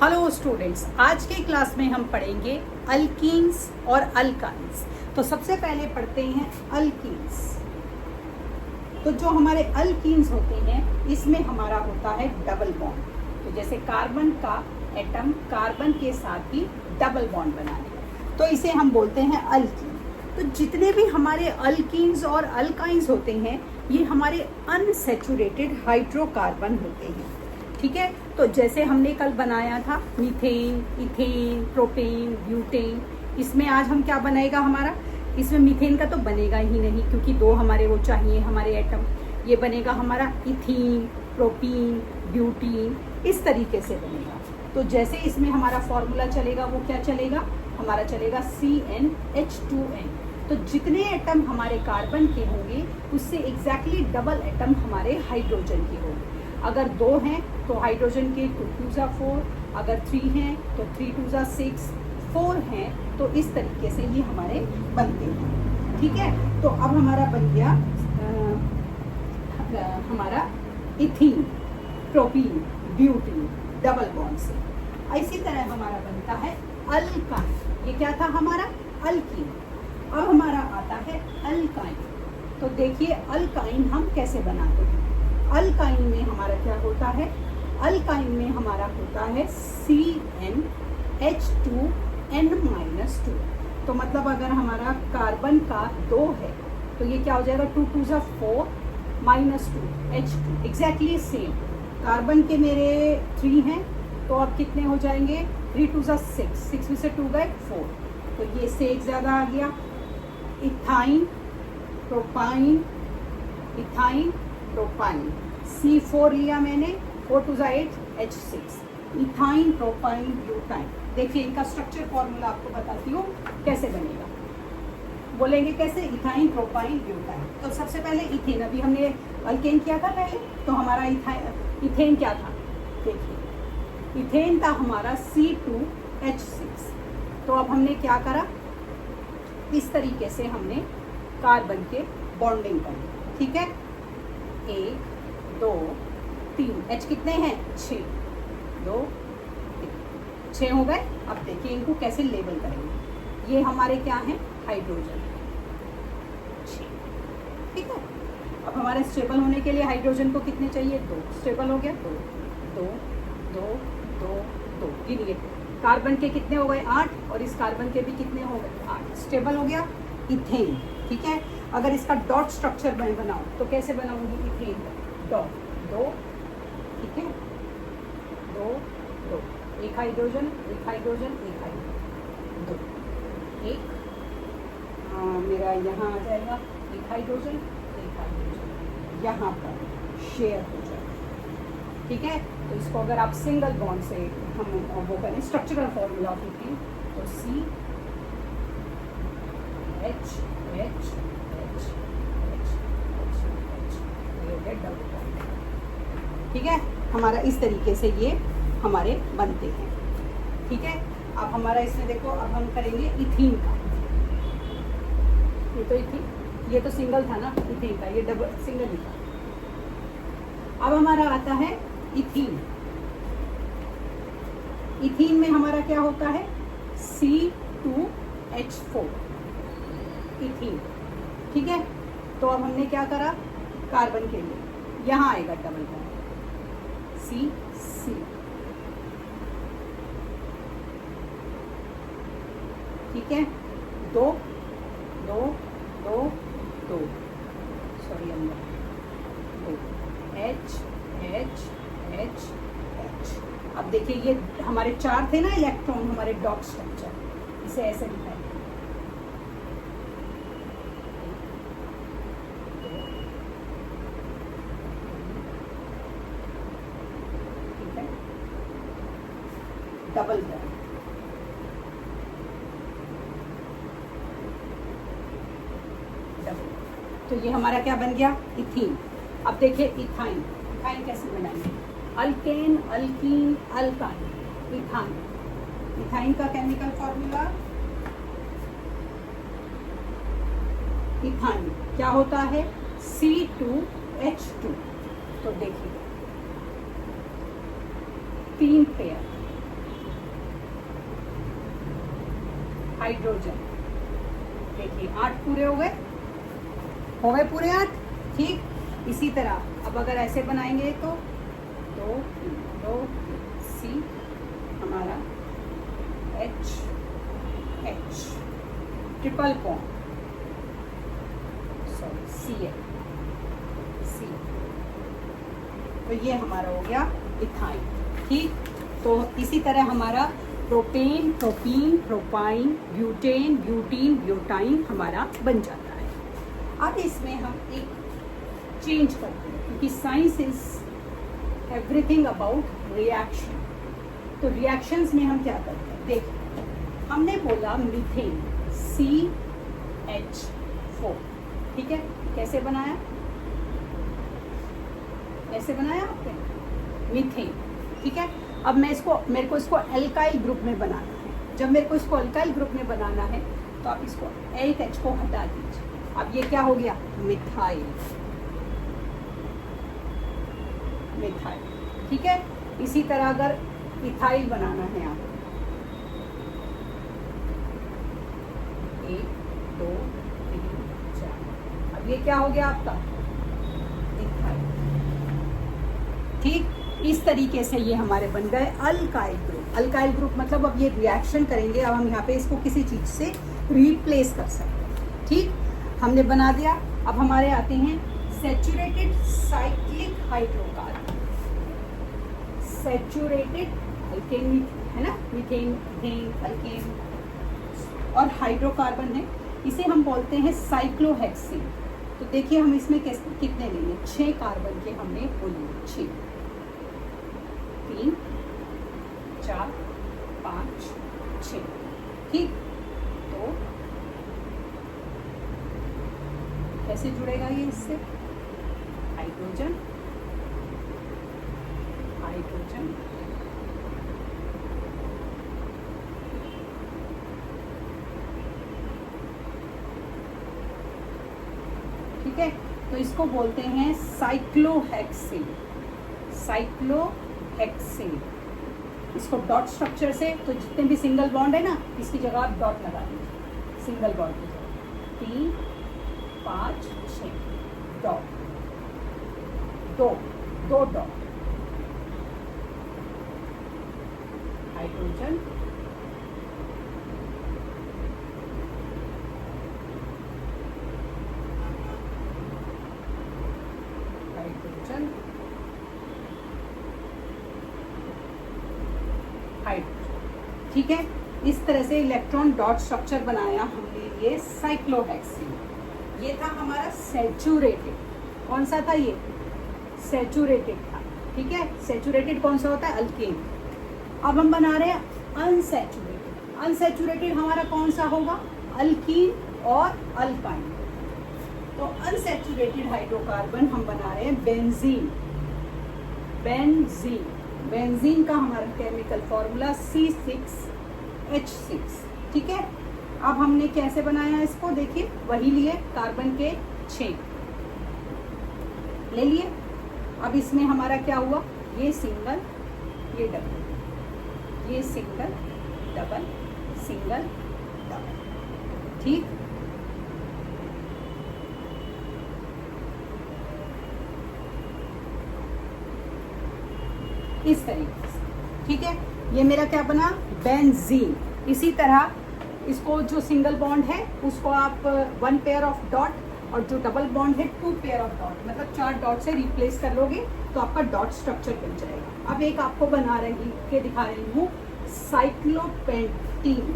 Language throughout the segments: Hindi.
हेलो स्टूडेंट्स, आज के क्लास में हम पढ़ेंगे अल्कीन्स और अल्काइंस। तो सबसे पहले पढ़ते हैं अल्कीन्स। तो जो हमारे अल्कीन्स होते हैं इसमें हमारा होता है डबल बॉन्ड। तो जैसे कार्बन का एटम कार्बन के साथ ही डबल बॉन्ड बनाने, तो इसे हम बोलते हैं अल्कीन। तो जितने भी हमारे अल्कीन्स और अल्काइंस होते हैं ये हमारे अनसैचुरेटेड हाइड्रोकार्बन होते हैं। ठीक है, तो जैसे हमने कल बनाया था मीथेन, इथेन, प्रोपेन, ब्यूटेन, इसमें आज हम क्या बनाएगा हमारा, इसमें मीथेन का तो बनेगा ही नहीं क्योंकि दो हमारे वो चाहिए हमारे एटम। ये बनेगा हमारा इथीन, प्रोपीन, ब्यूटीन, इस तरीके से बनेगा। तो जैसे इसमें हमारा फॉर्मूला चलेगा वो क्या चलेगा, हमारा चलेगा CnH2n। तो जितने एटम हमारे कार्बन के होंगे उससे एग्जैक्टली डबल एटम हमारे हाइड्रोजन के होंगे। अगर 2 हैं तो हाइड्रोजन के 2 2 4, अगर 3 हैं तो 3 2 6, 4 हैं तो इस तरीके से ये हमारे बनते हैं। ठीक है, तो अब हमारा बन गया हमारा ethene, propene, butene double bond से। इसी तरह हमारा बनता है अल्काइन। ये क्या था हमारा अल्कीन। अब हमारा आता है अल्काइन। तो देखिए अल्काइन हम कैसे बनाते हैं। अल्काइन में हमारा क्या होता है, अल्काइन में हमारा होता है CnH2n-2। तो मतलब अगर हमारा कार्बन का 2 है तो ये क्या हो जाएगा 2 2 4 -2 H2, एग्जैक्टली सेम। कार्बन के मेरे 3 हैं तो अब कितने हो जाएंगे 3 2 6, 6 में से 2 गए 4, तो ये से एक ज़्यादा आ गया। Ethyne, propyne, ethyne, propyne, C4 लिया मैंने, 4 2 8 H6, इथाइन, प्रोपाइन, ब्यूटाइन। देखिए इनका स्ट्रक्चर फॉर्मूला आपको बताती हूँ कैसे बनेगा। बोलेंगे कैसे, इथाइन, प्रोपाइन, ब्यूटाइन। तो सबसे पहले इथेन, अभी हमने अल्केन किया था पहले, तो हमारा इथेन क्या था, देखिए इथेन था हमारा C2H6। तो अब हमने क्या करा, इस तरीके से हमने कार्बन के बॉन्डिंग करी। ठीक है, 1 2 3, H कितने हैं 6, 2 6 हो गए। अब देखिए इनको कैसे लेबल करेंगे। ये हमारे क्या हैं हाइड्रोजन 6। ठीक है, अब हमारे स्टेबल होने के लिए हाइड्रोजन को कितने चाहिए 2, स्टेबल हो गया 2 2 2 2 2। गिनिए कार्बन के कितने हो गए 8 और इस कार्बन के भी कितने हो गए 8, स्टेबल हो गया इथेन। ठीक है, अगर इसका डॉट स्ट्रक्चर मैं बनाऊं तो कैसे बनाऊंगी, इथेन डॉट 2, ठीक है 2 2, एक हाइड्रोजन, एक हाइड्रोजन, एक हाइड्रोजन, 2 1, मेरा यहाँ आ जाएगा एक हाइड्रोजन, एक हाइड्रोजन, यहाँ पर शेयर हो जाएगा। ठीक है, तो इसको अगर आप सिंगल बॉन्ड से हम वो करें स्ट्रक्चरल फॉर्मूला ऑफ इथेन, तो CH H H H H, ये हो गया डबल बॉन्ड। ठीक है, हमारा इस तरीके से ये हमारे बनते हैं। ठीक है, अब हमारा इसमें देखो, अब हम करेंगे इथीन का। ये तो इथीन, ये तो सिंगल था ना इथीन का, ये डबल सिंगल ही था। अब हमारा आता है इथीन। इथीन में हमारा क्या होता है C2H4 इथीन। ठीक है, तो अब हमने क्या करा, कार्बन के लिए यहाँ आएगा डबल बॉन्ड C। ठीक है, 2 2 2 2, सॉरी अंदर 2 H H H H। अब देखिए ये हमारे 4 थे ना इलेक्ट्रॉन, हमारे डॉट स्ट्रक्चर, इसे ऐसे दिखाएंगे। ठीक है, डबल बॉन्ड। तो ये हमारा क्या बन गया इथीन। अब देखिए इथाइन, इथाइन कैसे बनाएंगे, alkane, alkyne, alkyne, ethyne. Ethyne का केमिकल फॉर्मूला, इथाइन क्या होता है C2H2। तो देखिए 3 पेयर हाइड्रोजन। देखिए 8 पूरे हो गए पूरे 8। ठीक, इसी तरह अब अगर ऐसे बनाएंगे तो 2 सी हमारा H triple bond, sorry C, तो ये हमारा हो गया इथाइन। ठीक, तो इसी तरह हमारा propane, propene, propyne, butane, butene, butyne हमारा बन जाता है। अब इसमें हम एक चेंज करते हैं, क्योंकि science is everything about reaction. तो रिएक्शंस में हम क्या करते हैं, देखिए हमने बोला मीथेन CH4, ठीक है, कैसे बनाया, ऐसे बनाया आपने मीथेन। ठीक है, अब मेरे को इसको एल्काइल ग्रुप में बनाना है। जब मेरे को इसको एल्काइल ग्रुप में बनाना है तो आप इसको एक H को हटा दीजिए। अब ये क्या हो गया, मिथाइल। ठीक है, इसी तरह अगर इथाइल बनाना है आपको, 1 2 3 4, अब ये क्या हो गया आपका इथाइल। ठीक, इस तरीके से ये हमारे बन गए अल्काइल ग्रुप। अल्काइल ग्रुप मतलब अब ये रिएक्शन करेंगे, अब हम यहाँ पे इसको किसी चीज से रिप्लेस कर सकते हैं। ठीक, हमने बना दिया। अब हमारे आते हैं saturated cyclic hydrocarbon. Saturated alkane है ना, मीथेन, अल्केन और हाइड्रोकार्बन है, इसे हम बोलते हैं साइक्लोहेक्सेन। तो देखिए हम इसमें कितने लेंगे, 6 कार्बन के हमने वो लिए, 6, 3 4 5 6। ठीक, तो कैसे जुड़ेगा ये इससे, हाइड्रोजन हाइड्रोजन ठीक है, तो इसको बोलते हैं साइक्लोहेक्सेन। साइक्लोहेक्सेन, इसको डॉट स्ट्रक्चर से, तो जितने भी सिंगल बॉन्ड है ना, इसकी जगह आप डॉट लगा दीजिए, सिंगल बॉन्ड की जगह 3 5 6 डॉट, दो डॉट, हाइड्रोजन हाइड्रोजन हाइड्रोजन। ठीक है, इस तरह से इलेक्ट्रॉन डॉट स्ट्रक्चर बनाया हमने ये साइक्लोहेक्सेन। ये था हमारा सैचुरेटेड, कौन सा था ये, सैचुरेटेड था। ठीक है, सैचुरेटेड कौन सा होता है, अल्केन। अब हम बना रहे हैं अनसैचुरेटेड। अनसैचुरेटेड हमारा कौन सा होगा, अल्कीन और अल्काइन। तो अनसैचुरेटेड हाइड्रोकार्बन हम बना रहे हैं बेंजीन। बेंजीन का हमारा केमिकल फॉर्मूला C6H6। ठीक है, अब हमने कैसे बनाया इसको, देखिए वही लिए, कार्बन के 6 ले लिए। अब इसमें हमारा क्या हुआ, ये सिंगल, ये डबल, ये सिंगल डबल, सिंगल डबल। ठीक, इस तरीके से। ठीक है, ये मेरा क्या बना, बेंजीन। इसी तरह इसको जो सिंगल बॉन्ड है उसको आप 1 पेयर ऑफ डॉट, और जो डबल बॉन्ड है 2 पेयर ऑफ डॉट, मतलब 4 डॉट से रिप्लेस कर लोगे तो आपका डॉट स्ट्रक्चर बन जाएगा। अब एक आपको बना रही के दिखा रही हूँ, साइक्लोपेंटीन।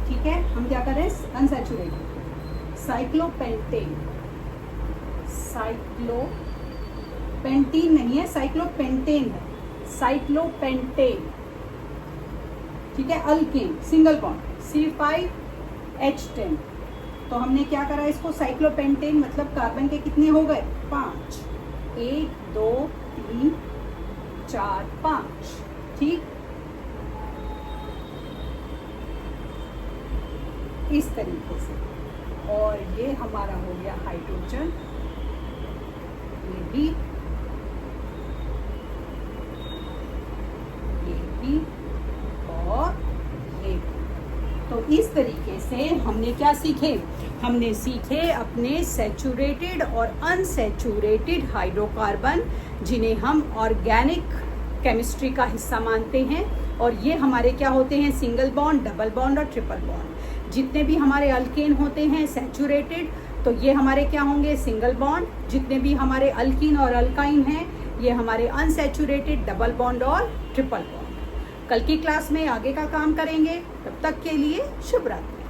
ठीक है, हम क्या कर रहे हैं, अनसैचुरेटेड साइक्लोपेंटेन। साइक्लोपेंटीन नहीं है, साइक्लोपेंटेन है, साइक्लोपेंटेन। ठीक है, अल्केन, सिंगल बॉन्ड C5H10। तो हमने क्या करा इसको, साइक्लोपेंटेन मतलब कार्बन के कितने हो गए, 5, 1 2 3 4 5। ठीक, इस तरीके से। और ये हमारा हो गया हाइड्रोजन, ये भी और ये भी। तो इस तरीके से हमने क्या सीखे, हमने सीखे अपने सैचुरेटेड और अनसैचुरेटेड हाइड्रोकार्बन, जिन्हें हम ऑर्गेनिक केमिस्ट्री का हिस्सा मानते हैं। और ये हमारे क्या होते हैं, सिंगल बॉन्ड, डबल बॉन्ड और ट्रिपल बॉन्ड। जितने भी हमारे अल्केन होते हैं सैचुरेटेड, तो ये हमारे क्या होंगे, सिंगल बॉन्ड। जितने भी हमारे अल्कीन और अल्काइन हैं, ये हमारे अनसैचुरेटेड, डबल बॉन्ड और ट्रिपल बॉन्ड। कल की क्लास में आगे का काम करेंगे, तब तक के लिए शुभ रात्रि।